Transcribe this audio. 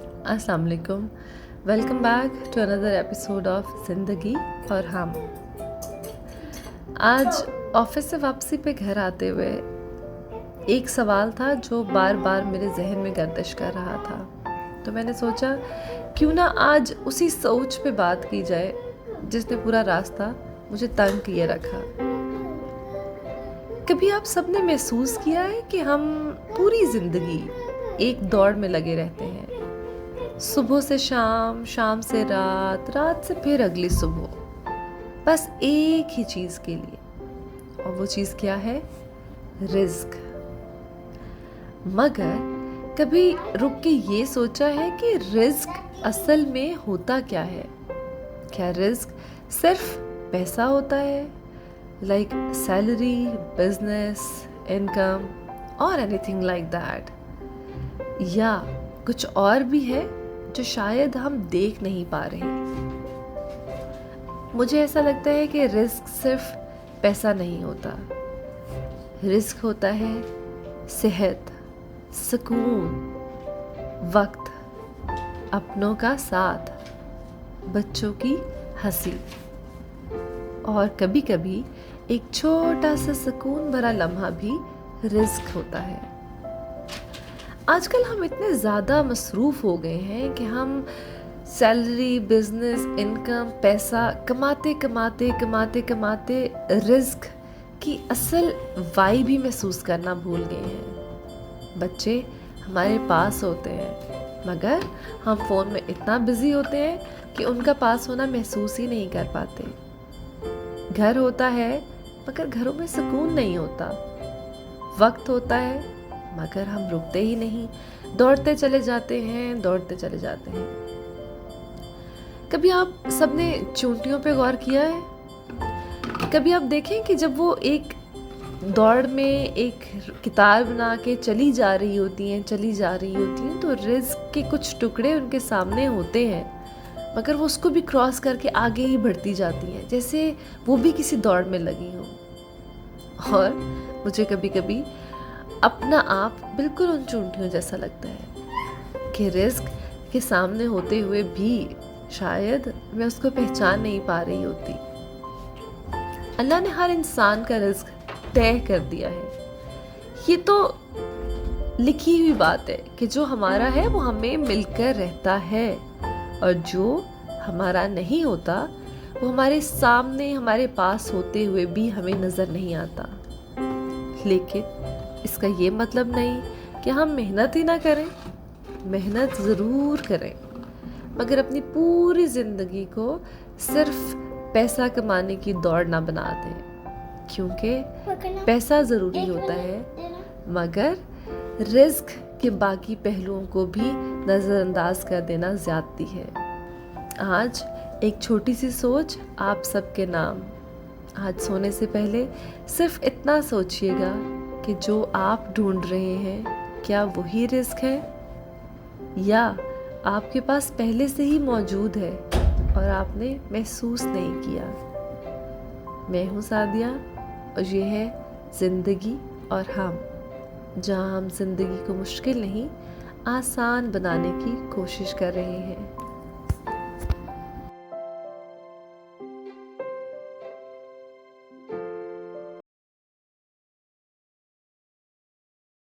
अस्सलाम वालेकुम। Welcome back to another episode of Zindagi aur हम। आज ऑफिस से वापसी पे घर आते हुए एक सवाल था जो बार बार मेरे जहन में गर्दिश कर रहा था। तो मैंने सोचा क्यों ना आज उसी सोच पे बात की जाए जिसने पूरा रास्ता मुझे तंग किए रखा। कभी आप सबने महसूस किया है कि हम पूरी ज़िंदगी एक दौड़ में लगे रहते हैं, सुबह से शाम, शाम से रात, रात से फिर अगली सुबह, बस एक ही चीज़ के लिए। और वो चीज़ क्या है? रिस्क। मगर कभी रुक के ये सोचा है कि रिस्क असल में होता क्या है? क्या रिस्क सिर्फ पैसा होता है, लाइक सैलरी, बिजनेस, इनकम और एनीथिंग लाइक दैट, या कुछ और भी है जो शायद हम देख नहीं पा रहे? मुझे ऐसा लगता है कि रिस्क सिर्फ पैसा नहीं होता। रिस्क होता है सेहत, सुकून, वक्त, अपनों का साथ, बच्चों की हंसी और कभी कभी एक छोटा सा सुकून भरा लम्हा भी रिस्क होता है। आजकल हम इतने ज़्यादा मसरूफ़ हो गए हैं कि हम सैलरी, बिजनेस, इनकम, पैसा कमाते कमाते कमाते कमाते रिस्क की असल वाइब भी महसूस करना भूल गए हैं। बच्चे हमारे पास होते हैं मगर हम फ़ोन में इतना बिज़ी होते हैं कि उनका पास होना महसूस ही नहीं कर पाते। घर होता है मगर घरों में सुकून नहीं होता। वक्त होता है मगर हम रुकते ही नहीं, दौड़ते चले जाते हैं, दौड़ते चले जाते हैं। कभी आप सबने चूंटियों पे गौर किया है? कभी आप देखें कि जब वो एक दौड़ में एक किताब बना के चली जा रही होती हैं, तो रिस्क के कुछ टुकड़े उनके सामने होते हैं मगर वो उसको भी क्रॉस करके आगे ही बढ़ती जाती हैं, जैसे वो भी किसी दौड़ में लगी हों। और मुझे कभी कभी अपना आप बिल्कुल उन चूंटियों जैसा लगता है कि रिस्क के सामने होते हुए भी शायद मैं उसको पहचान नहीं पा रही होती। अल्लाह ने हर इंसान का रिस्क तय कर दिया है। ये तो लिखी हुई बात है कि जो हमारा है वो हमें मिलकर रहता है और जो हमारा नहीं होता वो हमारे सामने, हमारे पास होते हुए भी हमें नज़र नहीं आता। लेकिन इसका ये मतलब नहीं कि हम मेहनत ही ना करें। मेहनत ज़रूर करें मगर अपनी पूरी ज़िंदगी को सिर्फ पैसा कमाने की दौड़ ना बना दें, क्योंकि पैसा ज़रूरी होता है मगर रिस्क के बाकी पहलुओं को भी नज़रअंदाज कर देना ज़्यादती है। आज एक छोटी सी सोच आप सबके नाम। आज सोने से पहले सिर्फ इतना सोचिएगा कि जो आप ढूंढ रहे हैं क्या वही रिस्क है या आपके पास पहले से ही मौजूद है और आपने महसूस नहीं किया। मैं हूँ सादिया और ये है ज़िंदगी और हम, जहाँ हम ज़िंदगी को मुश्किल नहीं आसान बनाने की कोशिश कर रहे हैं।